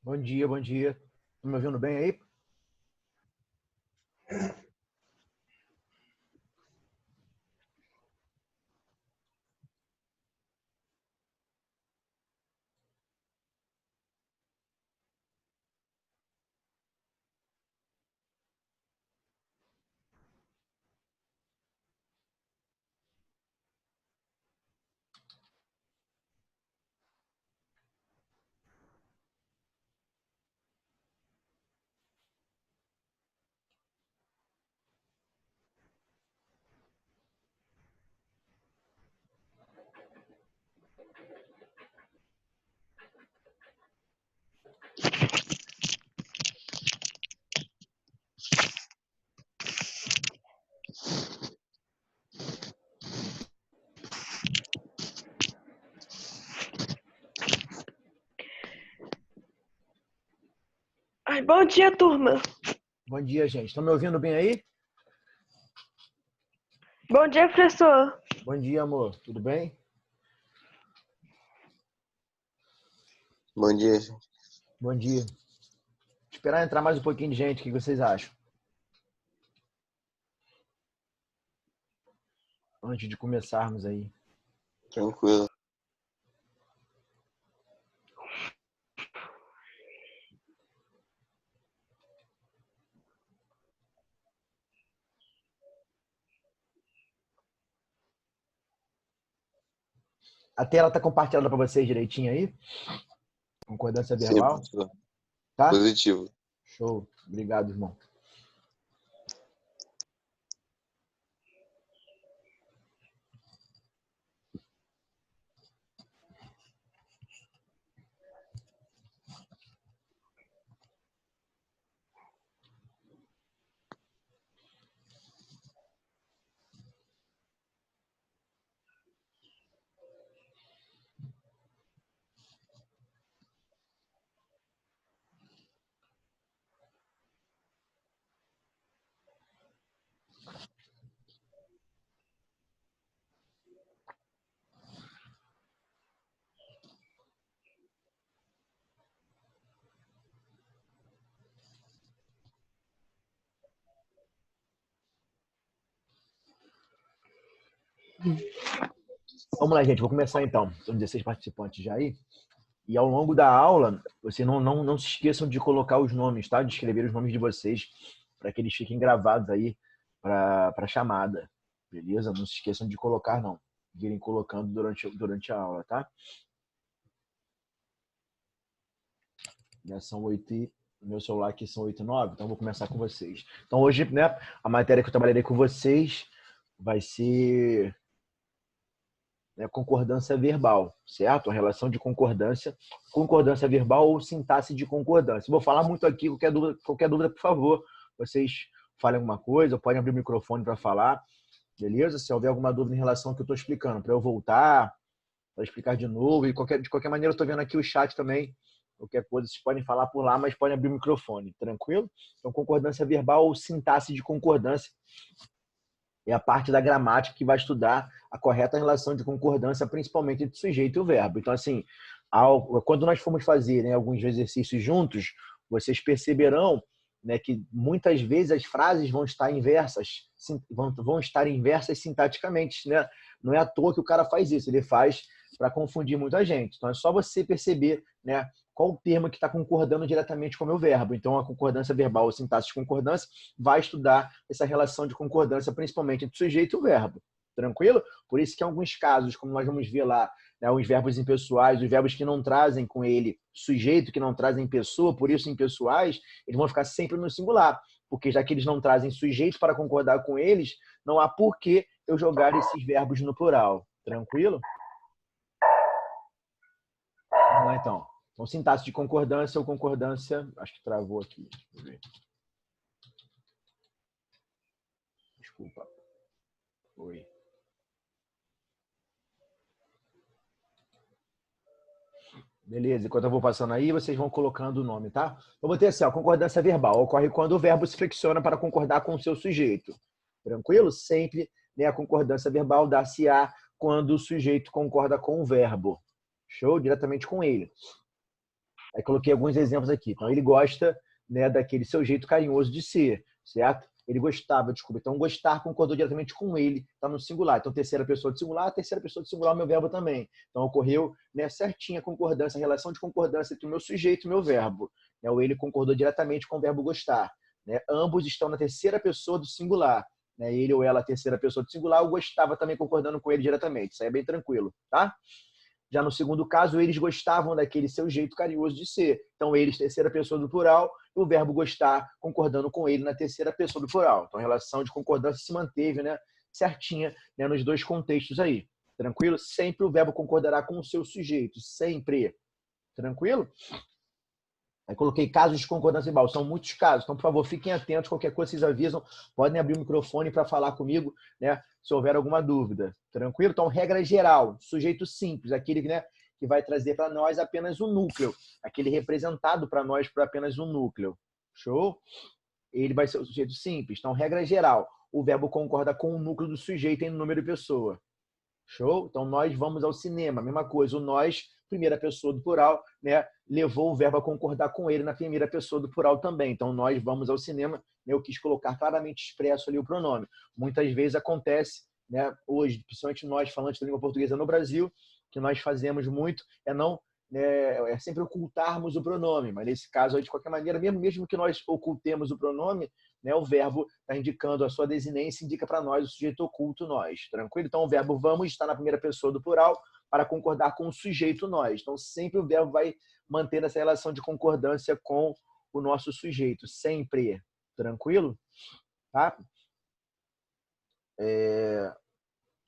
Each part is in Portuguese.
Bom dia, bom dia. Tá me ouvindo bem aí? Ai, bom dia, turma. Bom dia, gente. Estão me ouvindo bem aí? Bom dia, professor. Bom dia, amor. Tudo bem? Bom dia, gente. Bom dia. Esperar entrar mais um pouquinho de gente. O que vocês acham? Antes de começarmos aí. Tranquilo. A tela está compartilhada para vocês direitinho aí? Concordância Sim, verbal? professor. Tá? Positivo. Show. Obrigado, irmão. Vamos lá, gente. Vou começar então. São 16 participantes já aí. E ao longo da aula, vocês não se esqueçam de colocar os nomes, tá? De escrever os nomes de vocês, para que eles fiquem gravados aí para a chamada. Beleza? Não se esqueçam de colocar, não. Irem colocando durante a aula, tá? Já são 8 e... Meu celular aqui são 8 e 9, então vou começar com vocês. Então hoje, né, a matéria que eu trabalharei com vocês vai ser, né, concordância verbal, certo? A relação de concordância verbal ou sintaxe de concordância. Vou falar muito aqui, qualquer dúvida, por favor, vocês falem alguma coisa, podem abrir o microfone para falar, beleza? Se houver alguma dúvida em relação ao que eu estou explicando, para eu voltar, para explicar de novo, e de qualquer maneira eu estou vendo aqui o chat também, qualquer coisa vocês podem falar por lá, mas podem abrir o microfone, tranquilo? Então, concordância verbal ou sintaxe de concordância é a parte da gramática que vai estudar a correta relação de concordância, principalmente entre o sujeito e o verbo. Então, assim, quando nós formos fazer, né, alguns exercícios juntos, vocês perceberão, né, que muitas vezes as frases vão estar inversas, vão estar inversas sintaticamente, né? Não é à toa que o cara faz isso, ele faz para confundir muita gente. Então, é só você perceber, né, qual o termo que está concordando diretamente com o meu verbo. Então, a concordância verbal, ou sintaxe de concordância, vai estudar essa relação de concordância, principalmente entre o sujeito e o verbo. Tranquilo? Por isso que em alguns casos, como nós vamos ver lá, né, os verbos impessoais, os verbos que não trazem com ele sujeito, que não trazem pessoa, por isso impessoais, eles vão ficar sempre no singular. Porque já que eles não trazem sujeito para concordar com eles, não há por que eu jogar esses verbos no plural. Tranquilo? Vamos lá, então. Então, sintaxe de concordância ou concordância... Acho que travou aqui. Deixa eu ver. Desculpa. Oi. Beleza, enquanto eu vou passando aí, vocês vão colocando o nome, tá? Eu vou ter assim, ó, concordância verbal. Ocorre quando o verbo se flexiona para concordar com o seu sujeito. Tranquilo? Sempre, né, a concordância verbal dá-se-á quando o sujeito concorda com o verbo. Show? Diretamente com ele. Aí coloquei alguns exemplos aqui. Então, ele gosta, né, daquele seu jeito carinhoso de ser, certo? Ele gostava, desculpa. Então, gostar concordou diretamente com ele, está no singular. Então, terceira pessoa de singular, terceira pessoa de singular, meu verbo também. Então, ocorreu, né, certinha a concordância, a relação de concordância entre o meu sujeito e o meu verbo. Né? O ele concordou diretamente com o verbo gostar. Né? Ambos estão na terceira pessoa do singular. Né? Ele ou ela, terceira pessoa do singular, eu gostava também concordando com ele diretamente. Isso aí é bem tranquilo, tá? Já no segundo caso, eles gostavam daquele seu jeito carinhoso de ser. Então, eles, terceira pessoa do plural, e o verbo gostar, concordando com ele na terceira pessoa do plural. Então, a relação de concordância se manteve, né, certinha, né, nos dois contextos aí. Tranquilo? Sempre o verbo concordará com o seu sujeito. Sempre. Tranquilo? Aí coloquei casos de concordância verbal. São muitos casos. Então, por favor, fiquem atentos. Qualquer coisa vocês avisam. Podem abrir o microfone para falar comigo, né, se houver alguma dúvida. Tranquilo? Então, regra geral. Sujeito simples. Aquele, né, que vai trazer para nós apenas um núcleo. Aquele representado para nós por apenas um núcleo. Show? Ele vai ser o sujeito simples. Então, regra geral. O verbo concorda com o núcleo do sujeito em número de pessoa. Show? Então, nós vamos ao cinema. Mesma coisa. O nós, primeira pessoa do plural, né, levou o verbo a concordar com ele na primeira pessoa do plural também. Então, nós vamos ao cinema. Eu quis colocar claramente expresso ali o pronome. Muitas vezes acontece, né, hoje, principalmente nós, falantes da língua portuguesa no Brasil, que nós fazemos muito é sempre ocultarmos o pronome. Mas, nesse caso, de qualquer maneira, mesmo que nós ocultemos o pronome, né, o verbo está indicando a sua desinência, indica para nós o sujeito oculto nós. Tranquilo? Então, o verbo vamos está na primeira pessoa do plural para concordar com o sujeito nós. Então, sempre o verbo vai manter essa relação de concordância com o nosso sujeito. Sempre. Tranquilo? Tá?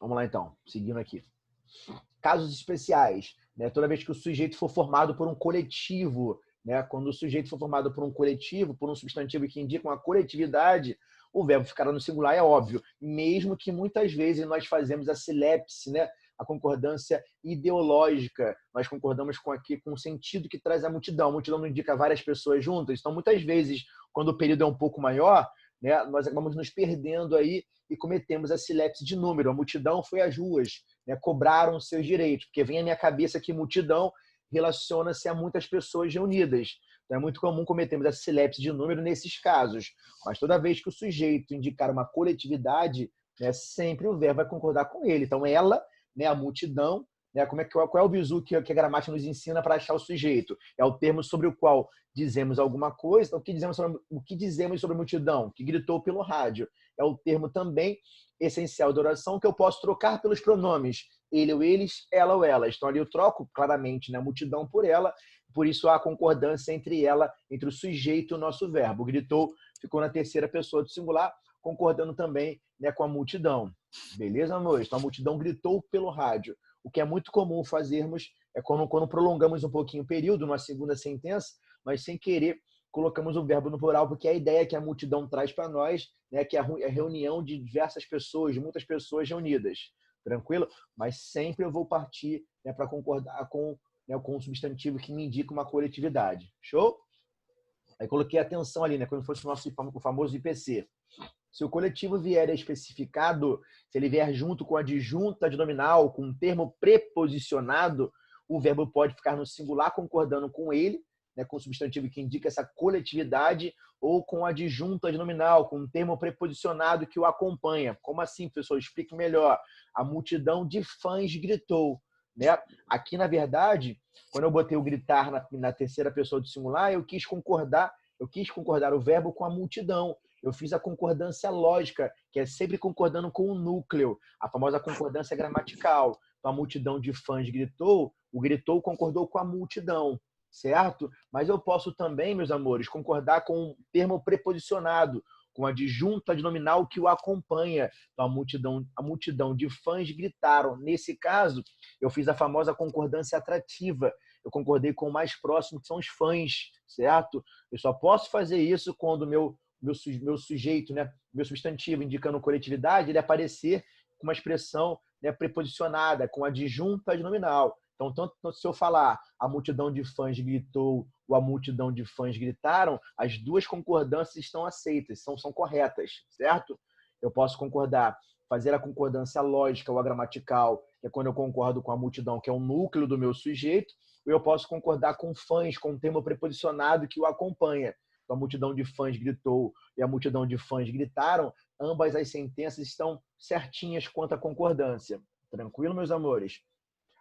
Vamos lá, então. Seguindo aqui. Casos especiais. Né? Toda vez que o sujeito for formado por um coletivo, né? Quando o sujeito for formado por um coletivo, por um substantivo que indica uma coletividade, o verbo ficará no singular, é óbvio. Mesmo que muitas vezes nós fazemos a silepse, né? A concordância ideológica. Nós concordamos com o sentido que traz a multidão. A multidão não indica várias pessoas juntas. Então, muitas vezes, quando o período é um pouco maior, né, nós acabamos nos perdendo aí e cometemos a silepse de número. A multidão foi às ruas, né, cobraram seus direitos, porque vem à minha cabeça que multidão relaciona-se a muitas pessoas reunidas. Então, é muito comum cometermos a silepse de número nesses casos. Mas toda vez que o sujeito indicar uma coletividade, né, sempre o verbo vai concordar com ele. Então, ela, né, a multidão, né, qual é o bizu que a gramática nos ensina para achar o sujeito? É o termo sobre o qual dizemos alguma coisa. Então, o que dizemos sobre a multidão? Que gritou pelo rádio. É o termo também essencial da oração que eu posso trocar pelos pronomes. Ele ou eles, ela ou elas. Então, ali eu troco claramente, né, a multidão por ela. Por isso, há a concordância entre ela, entre o sujeito e o nosso verbo. Gritou, ficou na terceira pessoa do singular, concordando também, né, com a multidão. Beleza, amores? Então, a multidão gritou pelo rádio. O que é muito comum fazermos é quando prolongamos um pouquinho o período, numa segunda sentença, mas sem querer colocamos o verbo no plural, porque a ideia que a multidão traz para nós, né, que é a reunião de diversas pessoas, de muitas pessoas reunidas. Tranquilo? Mas sempre eu vou partir, né, para concordar com, né, com um substantivo que me indica uma coletividade. Show? Aí coloquei atenção ali, né, quando fosse o famoso IPC. Se o coletivo vier especificado, se ele vier junto com a adjunta adnominal, com um termo preposicionado, o verbo pode ficar no singular concordando com ele, né, com o substantivo que indica essa coletividade, ou com a adjunta adnominal, com um termo preposicionado que o acompanha. Como assim, professor? Explique melhor. A multidão de fãs gritou. Né? Aqui, na verdade, quando eu botei o gritar na terceira pessoa do singular, eu quis concordar o verbo com a multidão. Eu fiz a concordância lógica, que é sempre concordando com o núcleo, a famosa concordância gramatical. Então, a multidão de fãs gritou, o gritou concordou com a multidão, certo? Mas eu posso também, meus amores, concordar com o termo preposicionado, com a adjunta adnominal que o acompanha. Então, a multidão de fãs gritaram. Nesse caso, eu fiz a famosa concordância atrativa. Eu concordei com o mais próximo, que são os fãs, certo? Eu só posso fazer isso quando o meu sujeito, né, meu substantivo indicando coletividade, ele aparecer com uma expressão, né, preposicionada, com adjunta adnominal. Então, tanto se eu falar a multidão de fãs gritou ou a multidão de fãs gritaram, as duas concordâncias estão aceitas, são corretas, certo? Eu posso concordar, fazer a concordância lógica ou a gramatical, que é quando eu concordo com a multidão, que é o núcleo do meu sujeito, ou eu posso concordar com fãs, com o termo preposicionado que o acompanha. Então, a multidão de fãs gritou e a multidão de fãs gritaram, ambas as sentenças estão certinhas quanto à concordância. Tranquilo, meus amores?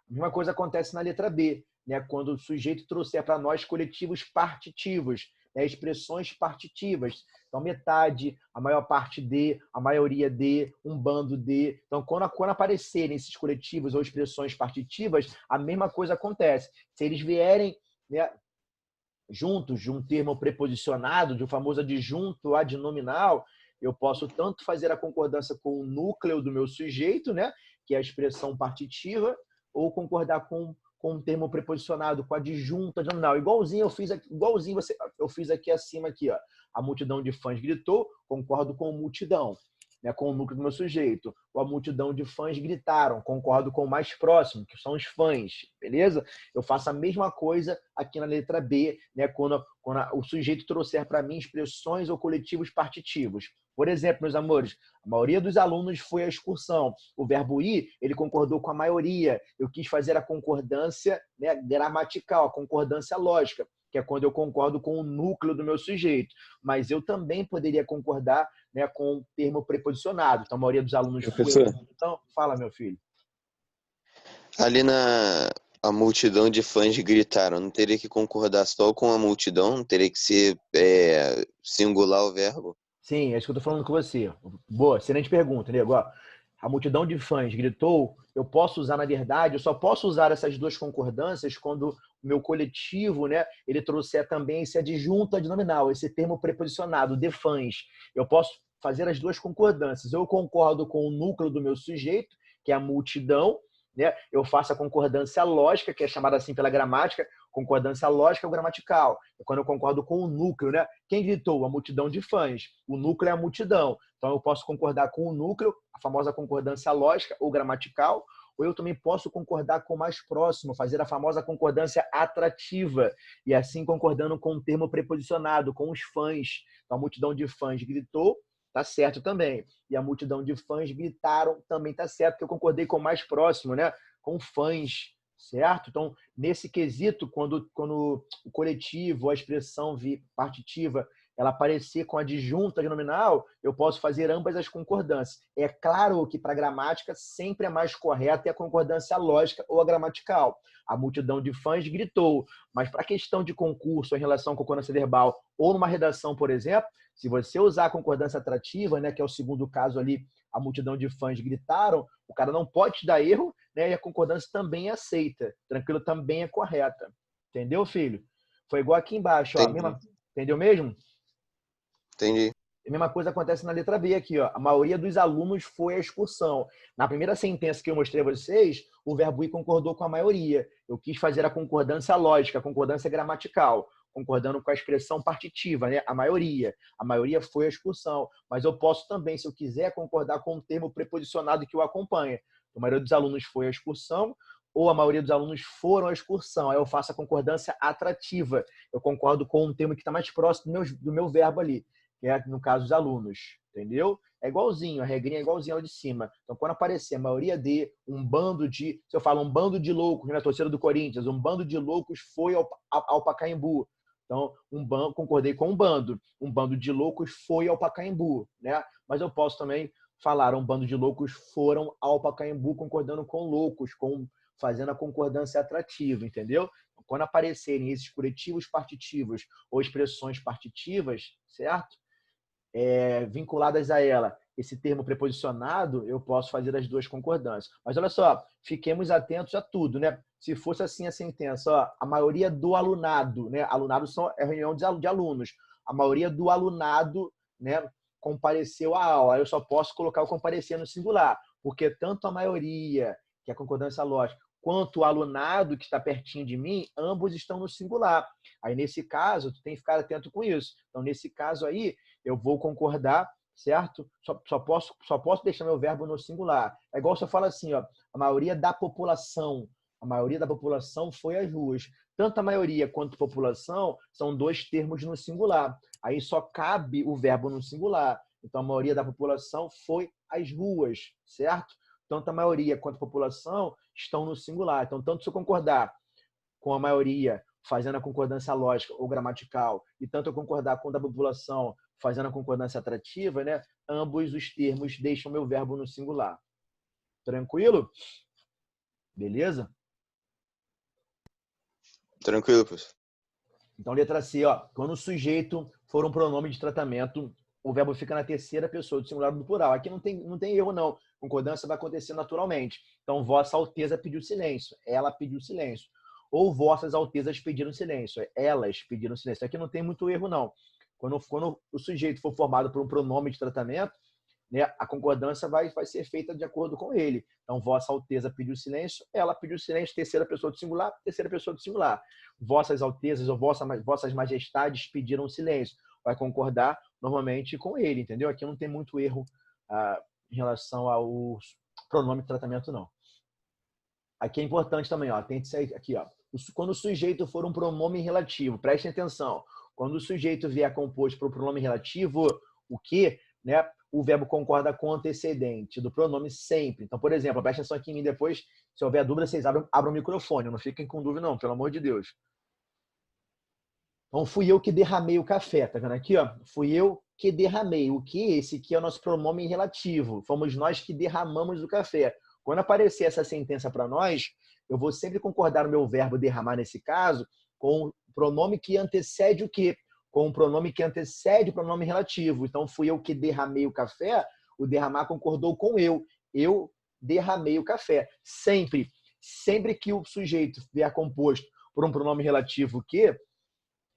A mesma coisa acontece na letra B, né? Quando o sujeito trouxer para nós coletivos partitivos, né? Expressões partitivas. Então, metade, a maior parte de, a maioria de, um bando de. Então, quando aparecerem esses coletivos ou expressões partitivas, a mesma coisa acontece. Se eles vierem, né, juntos de um termo preposicionado, de um famoso adjunto adnominal, eu posso tanto fazer a concordância com o núcleo do meu sujeito, né, que é a expressão partitiva, ou concordar com um termo preposicionado, com adjunto adnominal. Igualzinho eu fiz aqui acima aqui, ó. A multidão de fãs gritou, concordo com multidão, né, com o núcleo do meu sujeito. Ou a multidão de fãs gritaram, concordo com o mais próximo, que são os fãs, beleza? Eu faço a mesma coisa aqui na letra B, né, quando o sujeito trouxer para mim expressões ou coletivos partitivos. Por exemplo, meus amores, a maioria dos alunos foi à excursão. O verbo ir, ele concordou com a maioria. Eu quis fazer a concordância, né, gramatical, a concordância lógica, que é quando eu concordo com o núcleo do meu sujeito. Mas eu também poderia concordar, né, com o termo preposicionado. Então, a maioria dos alunos foi. Professor, Então, fala, meu filho. ali na a multidão de fãs gritaram, não teria que concordar só com a multidão? Não teria que ser singular o verbo? Sim, é isso que eu estou falando com você. Boa, excelente pergunta, nego. Ó, a multidão de fãs gritou, eu posso usar, na verdade, eu só posso usar essas duas concordâncias quando o meu coletivo, né, ele trouxer também esse adjunto adnominal, esse termo preposicionado, de fãs. Eu posso fazer as duas concordâncias. Eu concordo com o núcleo do meu sujeito, que é a multidão, né? Eu faço a concordância lógica, que é chamada assim pela gramática, concordância lógica ou gramatical. É quando eu concordo com o núcleo, né? Quem gritou? A multidão de fãs. O núcleo é a multidão. Então, eu posso concordar com o núcleo, a famosa concordância lógica ou gramatical, ou eu também posso concordar com o mais próximo, fazer a famosa concordância atrativa, e assim concordando com o termo preposicionado, com os fãs. Então, a multidão de fãs gritou, tá certo também. E a multidão de fãs gritaram, também tá certo, porque eu concordei com o mais próximo, né? Com fãs, certo? Então, nesse quesito, quando o coletivo, a expressão partitiva, ela aparecer com adjunto adnominal, eu posso fazer ambas as concordâncias. É claro que para a gramática sempre é mais correta a concordância lógica ou a gramatical. A multidão de fãs gritou, mas para a questão de concurso em relação à concordância verbal ou numa redação, por exemplo, se você usar a concordância atrativa, né, que é o segundo caso ali, a multidão de fãs gritaram, o cara não pode te dar erro, né, e a concordância também é aceita. Tranquilo, também é correta. Entendeu, filho? Foi igual aqui embaixo, ó. Entendi. Entendeu mesmo? Entendi. A mesma coisa acontece na letra B aqui, ó. A maioria dos alunos foi à excursão. Na primeira sentença que eu mostrei a vocês, o verbo ir concordou com a maioria. Eu quis fazer a concordância lógica, a concordância gramatical, concordando com a expressão partitiva, né? A maioria. A maioria foi à excursão. Mas eu posso também, se eu quiser, concordar com o termo preposicionado que o acompanha. A maioria dos alunos foi à excursão, ou a maioria dos alunos foram à excursão. Aí eu faço a concordância atrativa. Eu concordo com um termo que está mais próximo do meu verbo ali, que é, no caso, os alunos, entendeu? É igualzinho, a regrinha é igualzinha ao de cima. Então, quando aparecer a maioria de, um bando de, se eu falo um bando de loucos, na torcida do Corinthians, um bando de loucos foi ao Pacaembu. Então, concordei com um bando de loucos foi ao Pacaembu, né? Mas eu posso também falar, um bando de loucos foram ao Pacaembu, concordando com loucos, fazendo a concordância atrativa, entendeu? Quando aparecerem esses coletivos partitivos ou expressões partitivas, certo? Vinculadas a ela, esse termo preposicionado, eu posso fazer as duas concordâncias. Mas olha só, fiquemos atentos a tudo, né? Se fosse assim a sentença, ó, a maioria do alunado, né? Alunado é reunião de alunos. A maioria do alunado, né, compareceu à aula. Eu só posso colocar o comparecer no singular, porque tanto a maioria, que é a concordância lógica, quanto o alunado que está pertinho de mim, ambos estão no singular. Aí, nesse caso, tu tem que ficar atento com isso. Então, nesse caso aí, eu vou concordar, certo? Só posso deixar meu verbo no singular. É igual se eu falo assim, ó, a maioria da população foi às ruas. Tanto a maioria quanto a população são dois termos no singular. Aí só cabe o verbo no singular. Então, a maioria da população foi às ruas, certo? Tanto a maioria quanto a população estão no singular. Então, tanto se eu concordar com a maioria, fazendo a concordância lógica ou gramatical, e tanto eu concordar com o da população, fazendo a concordância atrativa, né? Ambos os termos deixam meu verbo no singular. Tranquilo? Beleza? Tranquilo, professor. Então, letra C, ó. Quando o sujeito for um pronome de tratamento, o verbo fica na terceira pessoa do singular do plural. Aqui não tem erro, não. Concordância vai acontecer naturalmente. Então, Vossa Alteza pediu silêncio. Ela pediu silêncio. Ou Vossas Altezas pediram silêncio. Elas pediram silêncio. Aqui não tem muito erro, não. Quando o sujeito for formado por um pronome de tratamento, né, a concordância vai ser feita de acordo com ele. Então, Vossa Alteza pediu silêncio, ela pediu silêncio, terceira pessoa do singular, terceira pessoa do singular. Vossas Altezas ou Vossas Majestades pediram silêncio. Vai concordar normalmente com ele, entendeu? Aqui não tem muito erro em relação ao pronome de tratamento, não. Aqui é importante também, ó, tem que ser aqui, ó. Quando o sujeito for um pronome relativo, prestem atenção. Quando o sujeito vier composto por pronome relativo, o que, né? O verbo concorda com o antecedente do pronome sempre. Então, por exemplo, presta atenção aqui em mim depois. Se houver dúvida, vocês abram o microfone. Não fiquem com dúvida, não, pelo amor de Deus. Então, fui eu que derramei o café. Tá vendo aqui, ó? Fui eu que derramei. O que? Esse aqui é o nosso pronome relativo. Fomos nós que derramamos o café. Quando aparecer essa sentença para nós, eu vou sempre concordar no meu verbo derramar, nesse caso, com o pronome que antecede o quê? Com o pronome que antecede o pronome relativo. Então, fui eu que derramei o café, o derramar concordou com eu. Eu derramei o café. Sempre que o sujeito vier composto por um pronome relativo que,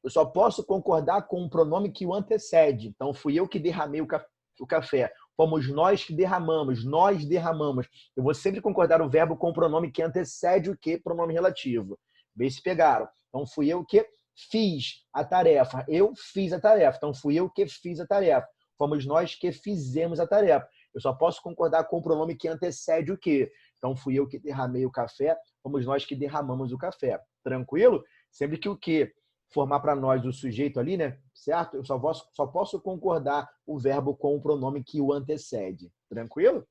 eu só posso concordar com o pronome que o antecede. Então, fui eu que derramei o café. Fomos nós que derramamos, nós derramamos. Eu vou sempre concordar o verbo com o pronome que antecede o que? Pronome relativo. Vê se pegaram. Então, fui eu que fiz a tarefa. Eu fiz a tarefa. Então, fui eu que fiz a tarefa. Fomos nós que fizemos a tarefa. Eu só posso concordar com o pronome que antecede o quê? Então, fui eu que derramei o café. Fomos nós que derramamos o café. Tranquilo? Sempre que o quê? Formar para nós o sujeito ali, né? Certo? Eu só posso concordar o verbo com o pronome que o antecede. Tranquilo?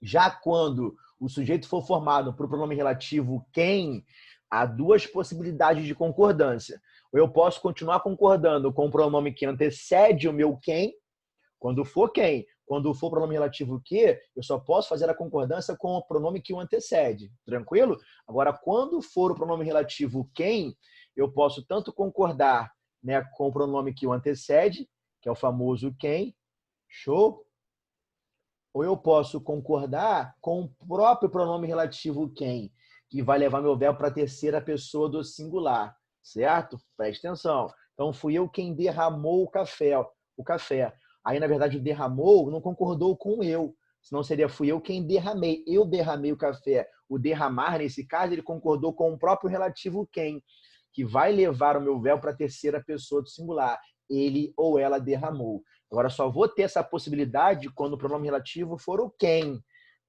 Já quando o sujeito for formado por pronome relativo quem, há duas possibilidades de concordância. Ou eu posso continuar concordando com o pronome que antecede o meu quem, quando for quem. Quando for pronome relativo que, eu só posso fazer a concordância com o pronome que o antecede. Tranquilo? Agora, quando for o pronome relativo quem, eu posso tanto concordar, né, com o pronome que o antecede, que é o famoso quem, show? Ou eu posso concordar com o próprio pronome relativo quem, que vai levar meu verbo para a terceira pessoa do singular, certo? Preste atenção. Então, fui eu quem derramou o café. Aí, na verdade, o derramou não concordou com eu, senão seria fui eu quem derramei. Eu derramei o café. O derramar, nesse caso, ele concordou com o próprio relativo quem, que vai levar o meu verbo para a terceira pessoa do singular. Ele ou ela derramou. Agora, só vou ter essa possibilidade quando o pronome relativo for o quem.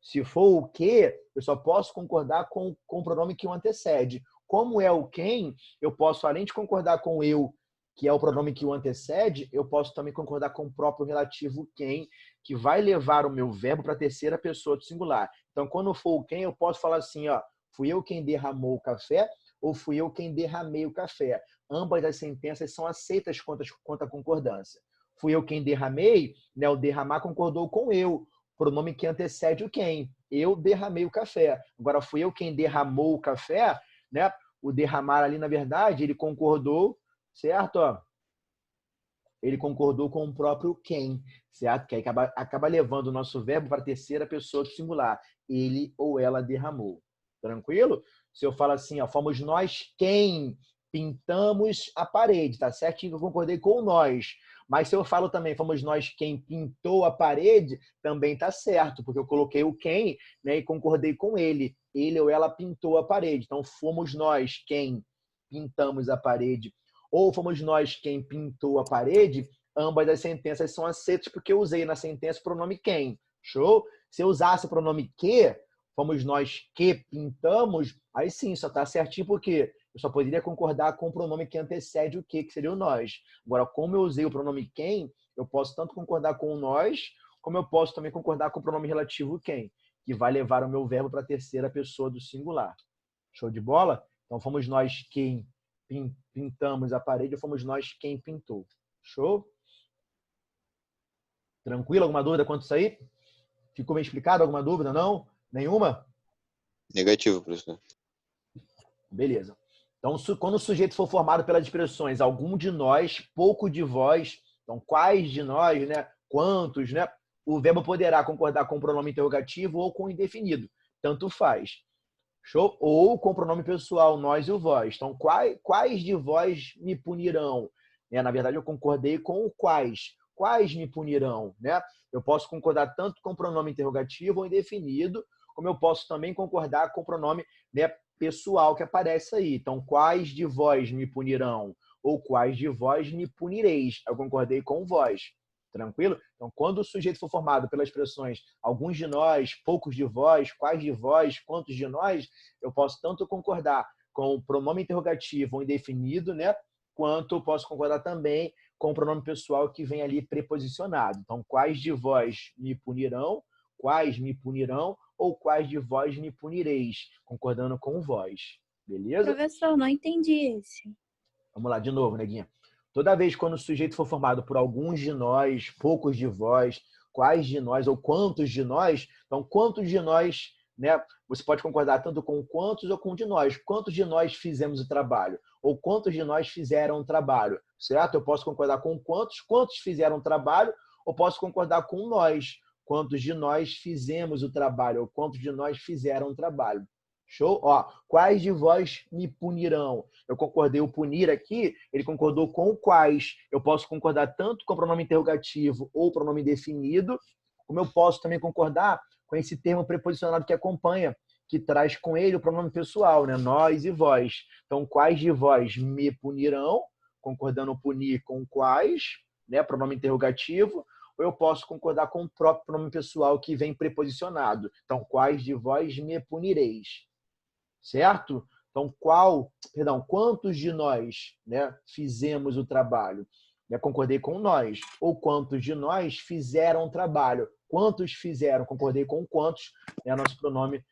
Se for o que, eu só posso concordar com o pronome que o antecede. Como é o quem, eu posso, além de concordar com eu, que é o pronome que o antecede, eu posso também concordar com o próprio relativo quem, que vai levar o meu verbo para a terceira pessoa do singular. Então, quando for o quem, eu posso falar assim, ó, fui eu quem derramou o café ou fui eu quem derramei o café. Ambas as sentenças são aceitas quanto à concordância. Fui eu quem derramei, né? O derramar concordou com eu, pronome que antecede o quem. Eu derramei o café. Agora, fui eu quem derramou o café, né? O derramar ali, na verdade, ele concordou, certo? Ó, ele concordou com o próprio quem, certo? Que aí acaba levando o nosso verbo para a terceira pessoa do singular. Ele ou ela derramou. Tranquilo? Se eu falo assim, ó, fomos nós quem pintamos a parede, tá certinho que eu concordei com nós. Mas se eu falo também, fomos nós quem pintou a parede, também tá certo, porque eu coloquei o quem, né, e concordei com ele. Ele ou ela pintou a parede. Então, fomos nós quem pintamos a parede. Ou fomos nós quem pintou a parede, ambas as sentenças são aceitas porque eu usei na sentença o pronome quem. Show? Se eu usasse o pronome que, fomos nós que pintamos, aí sim, só está certinho porque eu só poderia concordar com o pronome que antecede o que seria o nós. Agora, como eu usei o pronome quem, eu posso tanto concordar com o nós, como eu posso também concordar com o pronome relativo quem, que vai levar o meu verbo para a terceira pessoa do singular. Show de bola? Então, fomos nós quem pintamos a parede ou fomos nós quem pintou. Show? Tranquilo? Alguma dúvida quanto a isso aí? Ficou bem explicado? Alguma dúvida? Não? Nenhuma? Negativo, professor. Beleza. Então, quando o sujeito for formado pelas expressões algum de nós, pouco de vós, então quais de nós, né? Quantos, né? O verbo poderá concordar com o pronome interrogativo ou com o indefinido. Tanto faz. Show? Ou com o pronome pessoal, nós e o vós. Então, quais de vós me punirão? Na verdade, eu concordei com o quais. Quais me punirão? Né? Eu posso concordar tanto com o pronome interrogativo ou indefinido, como eu posso também concordar com o pronome, né, pessoal que aparece aí. Então, quais de vós me punirão? Ou quais de vós me punireis? Eu concordei com vós. Tranquilo? Então, quando o sujeito for formado pelas expressões alguns de nós, poucos de vós, quais de vós, quantos de nós, eu posso tanto concordar com o pronome interrogativo ou indefinido, né? Quanto eu posso concordar também com o pronome pessoal que vem ali preposicionado. Então, quais de vós me punirão, quais me punirão, ou quais de vós me punireis, concordando com vós. Beleza? Professor, não entendi esse. Vamos lá, de novo, neguinha. Toda vez quando o sujeito for formado por alguns de nós, poucos de vós, quais de nós ou quantos de nós, então quantos de nós, né? Você pode concordar tanto com quantos ou com de nós. Quantos de nós fizemos o trabalho? Ou quantos de nós fizeram o trabalho? Certo? Eu posso concordar com quantos fizeram o trabalho, ou posso concordar com nós. Quantos de nós fizemos o trabalho, ou quantos de nós fizeram o trabalho. Show? Ó, quais de vós me punirão? Eu concordei o punir aqui, ele concordou com quais. Eu posso concordar tanto com o pronome interrogativo ou pronome definido, como eu posso também concordar com esse termo preposicionado que acompanha, que traz com ele o pronome pessoal, né? Nós e vós. Então, quais de vós me punirão? Concordando punir com quais, né? Pronome interrogativo. Ou eu posso concordar com o próprio pronome pessoal que vem preposicionado. Então, quais de vós me punireis? Certo? Então, quantos de nós, né, fizemos o trabalho? Concordei com nós. Ou quantos de nós fizeram o trabalho? Quantos fizeram? Concordei com quantos, é nosso pronome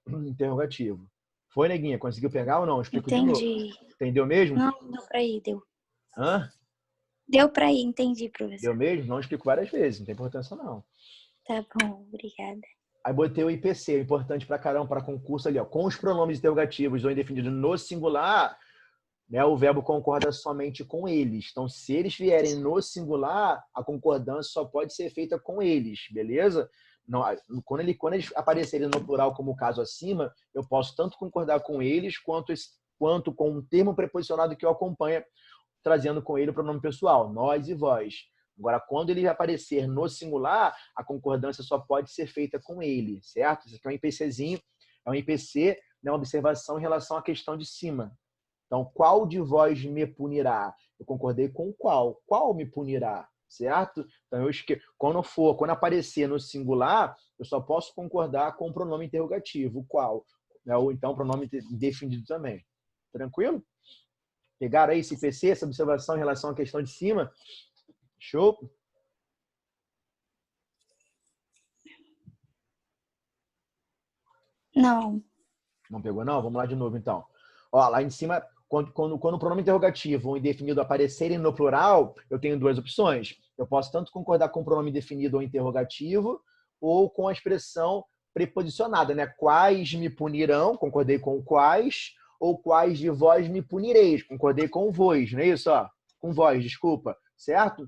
interrogativo. Foi, neguinha? Conseguiu pegar ou não? Explico de novo. Entendi. Entendeu mesmo? Não, deu pra ir, deu. Hã? Deu pra ir, entendi, professor. Deu mesmo? Não explico várias vezes, não tem importância não. Tá bom, obrigada. Aí botei o IPC, importante pra caramba, para concurso ali, ó. Com os pronomes interrogativos ou indefinidos no singular, né, o verbo concorda somente com eles. Então, se eles vierem no singular, a concordância só pode ser feita com eles, beleza? Não, quando eles aparecerem no plural, como o caso acima, eu posso tanto concordar com eles, quanto com um termo preposicionado que o acompanha, trazendo com ele o pronome pessoal, nós e vós. Agora, quando ele aparecer no singular, a concordância só pode ser feita com ele, certo? Isso aqui é um IPCzinho, é um IPC, né, uma observação em relação à questão de cima. Então, qual de vós me punirá? Eu concordei com qual? Qual me punirá? Certo? Então, quando aparecer no singular, eu só posso concordar com o pronome interrogativo, qual? Ou então, pronome definido também. Tranquilo? Pegaram aí esse IPC, essa observação em relação à questão de cima? Show? Não. Não pegou, não? Vamos lá de novo, então. Ó, lá em cima, quando o pronome interrogativo ou indefinido aparecerem no plural, eu tenho duas opções. Eu posso tanto concordar com o pronome definido ou interrogativo, ou com a expressão preposicionada, né? Quais me punirão? Concordei com quais. Ou quais de vós me punireis? Concordei com vós, não é isso? Ó? Com vós, desculpa. Certo?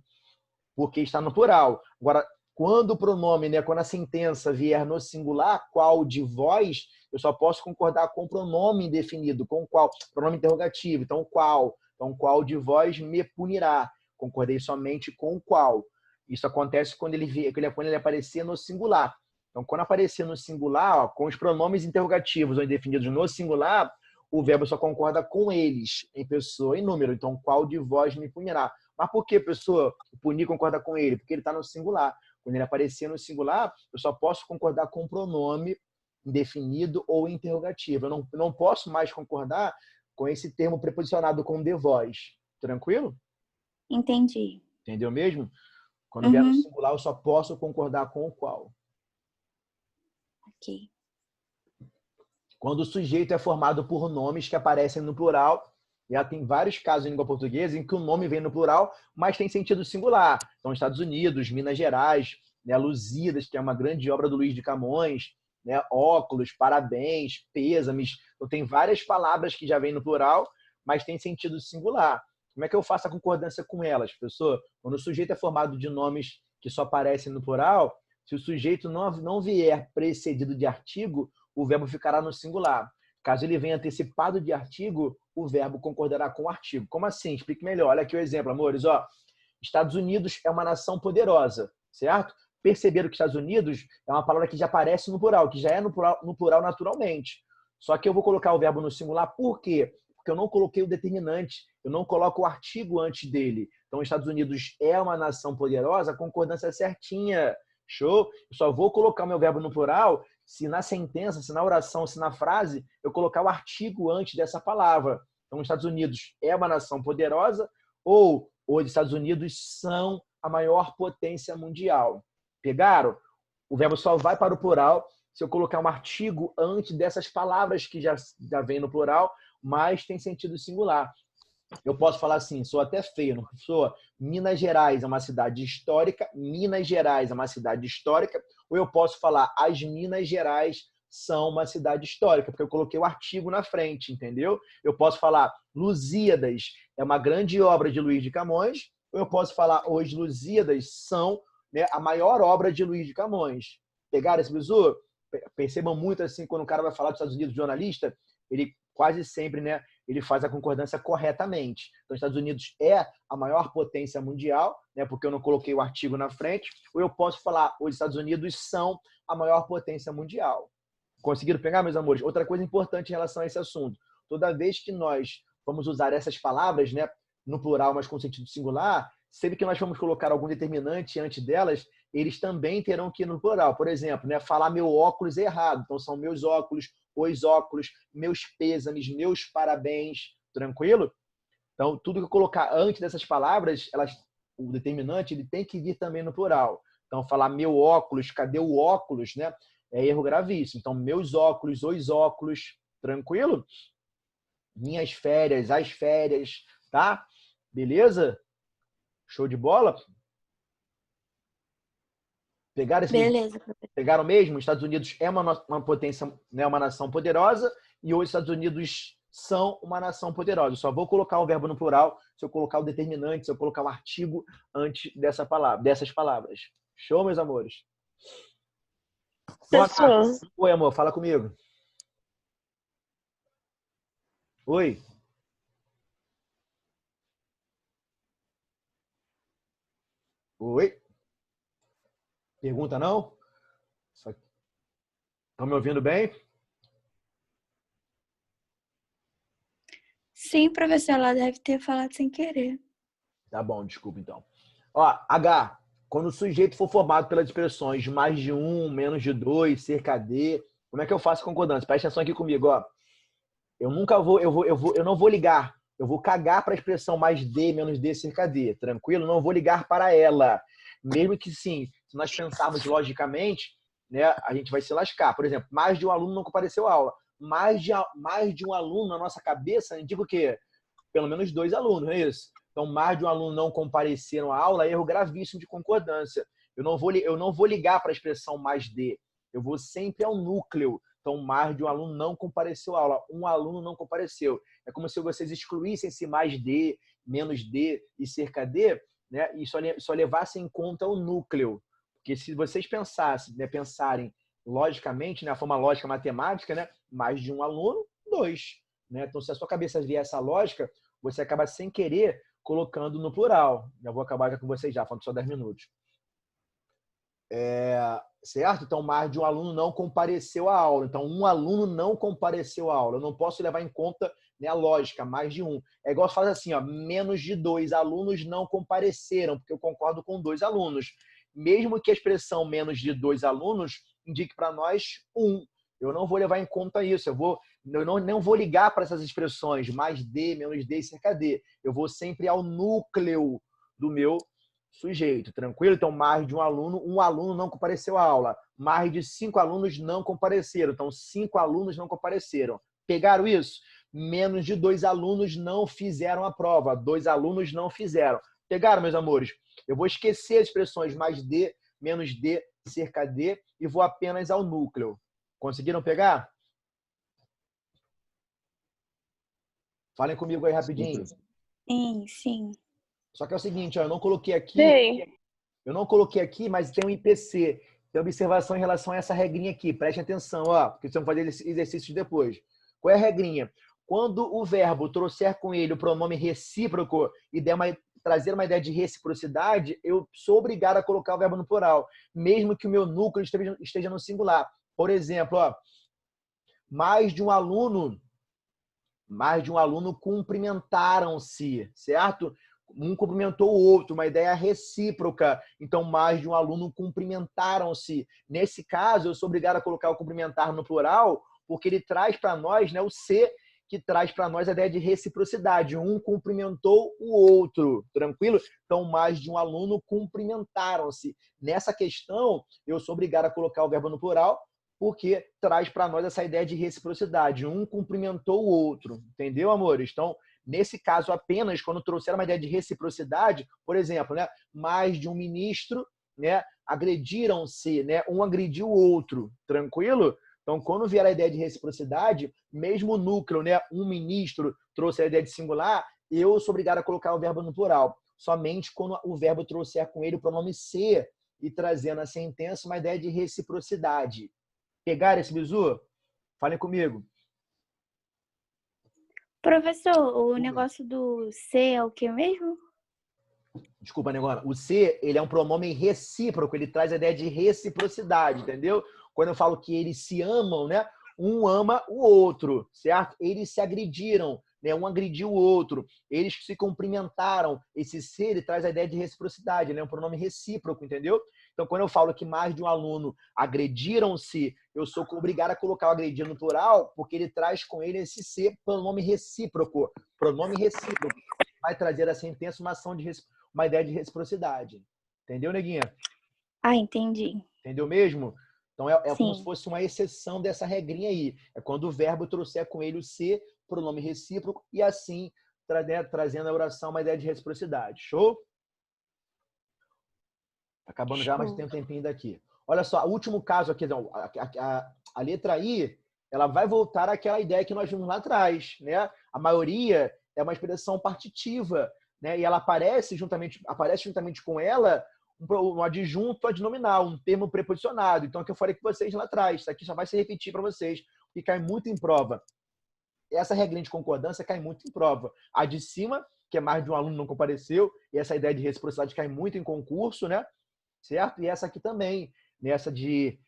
Porque está no plural. Agora, quando o pronome, né, quando a sentença vier no singular, qual de vós, eu só posso concordar com o pronome indefinido, com qual, pronome interrogativo, então qual de vós me punirá? Concordei somente com qual. Isso acontece quando ele aparecer no singular. Então, quando aparecer no singular, ó, com os pronomes interrogativos ou indefinidos no singular, o verbo só concorda com eles, em pessoa e número. Então, qual de vós me punirá? Mas por que, pessoa? O punir concorda com ele? Porque ele está no singular. Quando ele aparecer no singular, eu só posso concordar com o pronome indefinido ou interrogativo. Eu não posso mais concordar com esse termo preposicionado com de vós. Tranquilo? Entendi. Entendeu mesmo? Quando vier no singular, eu só posso concordar com o qual. Ok. Quando o sujeito é formado por nomes que aparecem no plural, já tem vários casos em língua portuguesa em que o nome vem no plural, mas tem sentido singular. Então, Estados Unidos, Minas Gerais, né, Lusíadas, que é uma grande obra do Luiz de Camões, né, óculos, parabéns, pêsames. Então, tem várias palavras que já vêm no plural, mas tem sentido singular. Como é que eu faço a concordância com elas, professor? Quando o sujeito é formado de nomes que só aparecem no plural, se o sujeito não vier precedido de artigo, o verbo ficará no singular. Caso ele venha antecipado de artigo, o verbo concordará com o artigo. Como assim? Explique melhor. Olha aqui o exemplo, amores. Ó, Estados Unidos é uma nação poderosa, certo? Perceberam que Estados Unidos é uma palavra que já aparece no plural, que já é no plural naturalmente. Só que eu vou colocar o verbo no singular, por quê? Porque eu não coloquei o determinante, eu não coloco o artigo antes dele. Então, Estados Unidos é uma nação poderosa, a concordância é certinha. Show? Eu só vou colocar o meu verbo no plural se na sentença, se na oração, se na frase, eu colocar o artigo antes dessa palavra. Então, os Estados Unidos é uma nação poderosa ou os Estados Unidos são a maior potência mundial. Pegaram? O verbo só vai para o plural se eu colocar um artigo antes dessas palavras que já vem no plural, mas tem sentido singular. Eu posso falar assim, sou até feio, não sou? Minas Gerais é uma cidade histórica, Minas Gerais é uma cidade histórica, ou eu posso falar as Minas Gerais são uma cidade histórica, porque eu coloquei o artigo na frente, entendeu? Eu posso falar Lusíadas é uma grande obra de Luiz de Camões, ou eu posso falar os Lusíadas são, né, a maior obra de Luiz de Camões. Pegaram esse bizu? Percebam muito assim, quando o cara vai falar dos Estados Unidos, jornalista, ele quase sempre, né, ele faz a concordância corretamente. Então, os Estados Unidos é a maior potência mundial, né, porque eu não coloquei o artigo na frente, ou eu posso falar, os Estados Unidos são a maior potência mundial. Conseguiram pegar, meus amores? Outra coisa importante em relação a esse assunto. Toda vez que nós vamos usar essas palavras, né, no plural, mas com sentido singular, sempre que nós vamos colocar algum determinante antes delas, eles também terão que ir no plural. Por exemplo, né, falar meu óculos é errado. Então, são meus óculos, os óculos, meus pêsames, meus parabéns. Tranquilo? Então, tudo que eu colocar antes dessas palavras, o determinante ele tem que vir também no plural. Então, falar meu óculos, cadê o óculos, né? É erro gravíssimo. Então, meus óculos, os óculos. Tranquilo? Minhas férias, as férias, tá? Beleza? Show de bola? Pegaram esse Beleza, professor. Pegaram mesmo? Os Estados Unidos é uma potência, né, uma nação poderosa, e os Estados Unidos são uma nação poderosa. Eu só vou colocar o verbo no plural se eu colocar o determinante, se eu colocar o artigo antes dessas palavras. Show, meus amores? Professor, Oi, amor, fala comigo. Oi. Oi. Pergunta não? Estão me ouvindo bem? Sim, professor, ela deve ter falado sem querer. Tá bom, desculpa então. Ó, H, quando o sujeito for formado pelas expressões mais de um, menos de dois, cerca de, como é que eu faço concordância? Presta atenção aqui comigo, ó. Eu não vou ligar. Eu vou cagar para a expressão mais de, menos de, cerca de. Tranquilo? Não vou ligar para ela. Mesmo que sim, se nós pensarmos logicamente, né, a gente vai se lascar. Por exemplo, mais de um aluno não compareceu à aula. Mais de um aluno na nossa cabeça indica o quê? Pelo menos 2 alunos, não é isso? Então, mais de um aluno não compareceram à aula, erro gravíssimo de concordância. Eu não vou ligar para a expressão mais de. Eu vou sempre ao núcleo. Então, mais de um aluno não compareceu à aula. Um aluno não compareceu. É como se vocês excluíssem esse mais de, menos de e cerca de, né? E só levassem em conta o núcleo. Porque se vocês pensassem, né, pensarem logicamente, né, a forma lógica matemática, né, mais de um aluno, 2. Né? Então, se a sua cabeça vier essa lógica, você acaba sem querer colocando no plural. Já vou acabar já com vocês já, falando só 10 minutos. Certo? Então, mais de um aluno não compareceu à aula. Então, um aluno não compareceu à aula. Eu não posso levar em conta, né, a lógica, mais de um. É igual se faz assim, ó, menos de 2 alunos não compareceram, porque eu concordo com 2 alunos. Mesmo que a expressão menos de 2 alunos indique para nós 1. Eu não vou levar em conta isso. Eu não vou ligar para essas expressões mais de, menos de e cerca de. Eu vou sempre ao núcleo do meu sujeito, tranquilo? Então, mais de um aluno não compareceu à aula. Mais de 5 alunos não compareceram. Então, 5 alunos não compareceram. Pegaram isso? Menos de 2 alunos não fizeram a prova. 2 alunos não fizeram. Pegaram, meus amores? Eu vou esquecer as expressões mais de, menos de, cerca de e vou apenas ao núcleo. Conseguiram pegar? Falem comigo aí rapidinho. Sim, sim. Só que é o seguinte, ó, eu não coloquei aqui, Sim. mas tem um IPC. Tem observação em relação a essa regrinha aqui. Preste atenção, ó, porque vocês vão fazer esse exercício depois. Qual é a regrinha? Quando o verbo trouxer com ele o pronome recíproco e trazer uma ideia de reciprocidade, eu sou obrigado a colocar o verbo no plural, mesmo que o meu núcleo esteja no singular. Por exemplo, ó, mais de um aluno cumprimentaram-se, certo? Um cumprimentou o outro, uma ideia recíproca. Então, mais de um aluno cumprimentaram-se. Nesse caso, eu sou obrigado a colocar o cumprimentar no plural, porque ele traz para nós, né, o ser que traz para nós a ideia de reciprocidade. Um cumprimentou o outro, tranquilo? Então, mais de um aluno cumprimentaram-se. Nessa questão, eu sou obrigado a colocar o verbo no plural, porque traz para nós essa ideia de reciprocidade. Um cumprimentou o outro. Entendeu, amores? Então, nesse caso, apenas quando trouxer uma ideia de reciprocidade, por exemplo, né, mais de um ministro, né, agrediram-se, né, um agrediu o outro. Tranquilo? Então, quando vier a ideia de reciprocidade, mesmo o núcleo, né, um ministro trouxe a ideia de singular, eu sou obrigado a colocar o verbo no plural. Somente quando o verbo trouxer com ele o pronome ser e trazendo a sentença uma ideia de reciprocidade. Pegaram esse bizu? Falem comigo. Professor, o negócio do ser é o que mesmo? Desculpa, Negona. O ser, ele é um pronome recíproco, ele traz a ideia de reciprocidade, entendeu? Quando eu falo que eles se amam, né? Um ama o outro, certo? Eles se agrediram, né? Um agrediu o outro. Eles se cumprimentaram. Esse ser, ele traz a ideia de reciprocidade, ele é um pronome recíproco, entendeu? Então, quando eu falo que mais de um aluno agrediram-se, eu sou obrigado a colocar o agredir no plural, porque ele traz com ele esse ser, pronome recíproco. Pronome recíproco. Vai trazer a sentença uma ideia de reciprocidade. Entendeu, neguinha? Ah, entendi. Entendeu mesmo? Então, é como se Sim. fosse uma exceção dessa regrinha aí. É quando o verbo trouxer com ele o ser, pronome recíproco, e assim trazendo a oração uma ideia de reciprocidade. Show? Acabando já, mas tem um tempinho daqui. Olha só, o último caso aqui, a letra I, ela vai voltar àquela ideia que nós vimos lá atrás, né? A maioria é uma expressão partitiva, né? E ela aparece juntamente com ela um adjunto adnominal, um termo preposicionado. Então, é o que eu falei com vocês lá atrás. Isso aqui só vai se repetir para vocês, porque cai muito em prova. Essa regrinha de concordância cai muito em prova. A de cima, que é mais de um aluno não compareceu, e essa ideia de reciprocidade cai muito em concurso, né? Certo? E essa aqui também, nessa de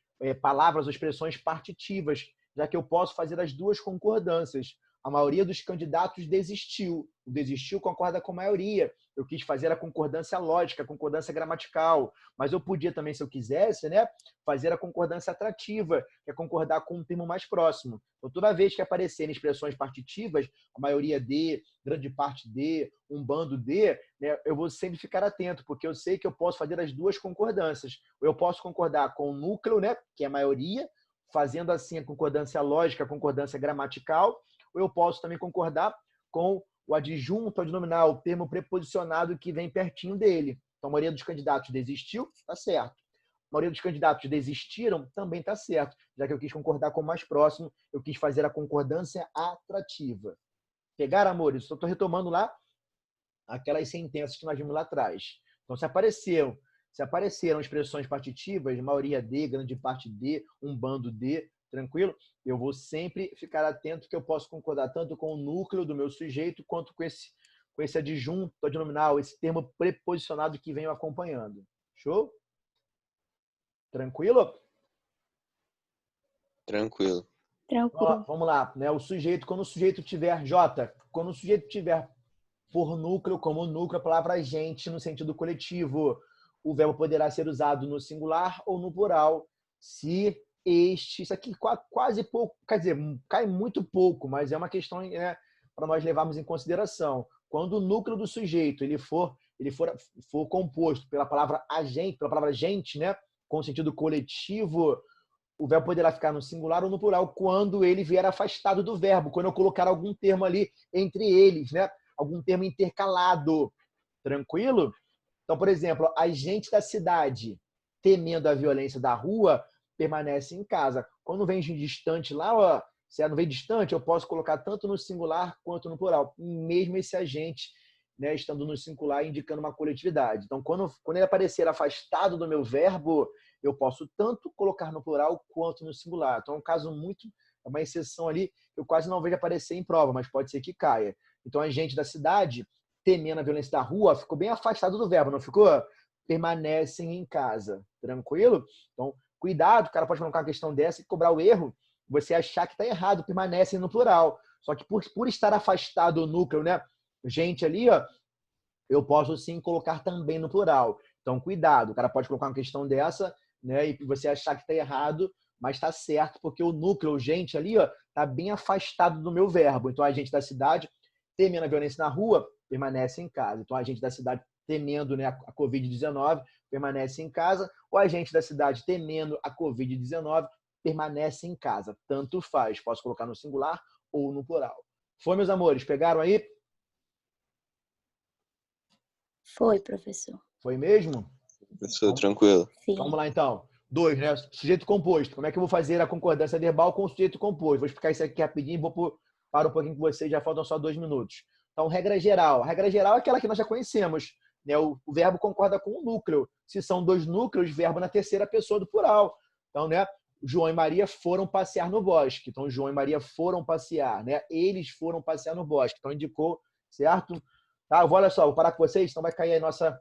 palavras ou expressões partitivas, já que eu posso fazer as duas concordâncias. A maioria dos candidatos desistiu. O desistiu concorda com a maioria. Eu quis fazer a concordância lógica, a concordância gramatical, mas eu podia também, se eu quisesse, né, fazer a concordância atrativa, que é concordar com um termo mais próximo. Então, toda vez que aparecerem expressões partitivas, a maioria de, grande parte de, um bando de, né, eu vou sempre ficar atento, porque eu sei que eu posso fazer as duas concordâncias. Ou eu posso concordar com o núcleo, né, que é a maioria, fazendo assim a concordância lógica, a concordância gramatical, ou eu posso também concordar com o adjunto adnominal, o termo preposicionado que vem pertinho dele. Então, a maioria dos candidatos desistiu, está certo. A maioria dos candidatos desistiram, também está certo. Já que eu quis concordar com o mais próximo, eu quis fazer a concordância atrativa. Pegaram, amores? Só estou retomando lá aquelas sentenças que nós vimos lá atrás. Então, se apareceram expressões partitivas, maioria de, grande parte de, um bando de, tranquilo? Eu vou sempre ficar atento que eu posso concordar tanto com o núcleo do meu sujeito quanto com esse adjunto adnominal, esse termo preposicionado que venho acompanhando. Show? Tranquilo? Tranquilo. Tranquilo. Vamos lá, né? O sujeito, quando o sujeito tiver quando o sujeito tiver por núcleo, como núcleo, a palavra gente no sentido coletivo, o verbo poderá ser usado no singular ou no plural, se isso aqui quase pouco, quer dizer, cai muito pouco, mas é uma questão, né, para nós levarmos em consideração. Quando o núcleo do sujeito ele for ele for composto pela palavra agente, pela palavra gente, né, com sentido coletivo, o verbo poderá ficar no singular ou no plural quando ele vier afastado do verbo, quando eu colocar algum termo ali entre eles, né? Algum termo intercalado. Tranquilo? Então, por exemplo, a gente da cidade, temendo a violência da rua, permanece em casa. Quando vem de distante lá, ó, se não vem distante, eu posso colocar tanto no singular quanto no plural. Mesmo esse agente, né, estando no singular, indicando uma coletividade. Então, quando ele aparecer afastado do meu verbo, eu posso tanto colocar no plural quanto no singular. Então, é um caso é uma exceção ali, eu quase não vejo aparecer em prova, mas pode ser que caia. Então, a gente da cidade, temendo a violência da rua, ficou bem afastado do verbo, não ficou? Permanecem em casa. Tranquilo? Então, cuidado, o cara pode colocar uma questão dessa e cobrar o erro, você achar que está errado, permanecem no plural. Só que por estar afastado do núcleo, né? Gente ali, ó, eu posso sim colocar também no plural. Então, cuidado, o cara pode colocar uma questão dessa, né? E você achar que está errado, mas está certo, porque o núcleo, gente ali, ó, está bem afastado do meu verbo. Então, a gente da cidade, temendo a violência na rua, permanece em casa. Então, a gente da cidade temendo, né, a Covid-19, permanece em casa, ou a gente da cidade temendo a Covid-19, permanece em casa. Tanto faz. Posso colocar no singular ou no plural. Foi, meus amores? Pegaram aí? Foi, professor. Foi mesmo? Professor, tranquilo. Sim. Vamos lá, então. 2, né? Sujeito composto. Como é que eu vou fazer a concordância verbal com o sujeito composto? Vou explicar isso aqui rapidinho e parar um pouquinho com vocês, já faltam só 2 minutos. Então, regra geral. A regra geral é aquela que nós já conhecemos, né? O verbo concorda com o núcleo. Se são 2 núcleos, verbo na terceira pessoa do plural. Então, né? João e Maria foram passear no bosque. Então, João e Maria foram passear, né? Eles foram passear no bosque. Então, indicou, certo? Tá, olha só, vou parar com vocês, então vai cair a nossa...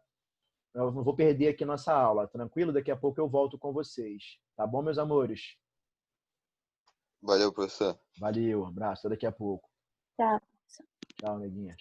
Eu não vou perder aqui nossa aula, tranquilo? Daqui a pouco eu volto com vocês. Tá bom, meus amores? Valeu, professor. Valeu, abraço, até daqui a pouco. Tá. Tchau, neguinha.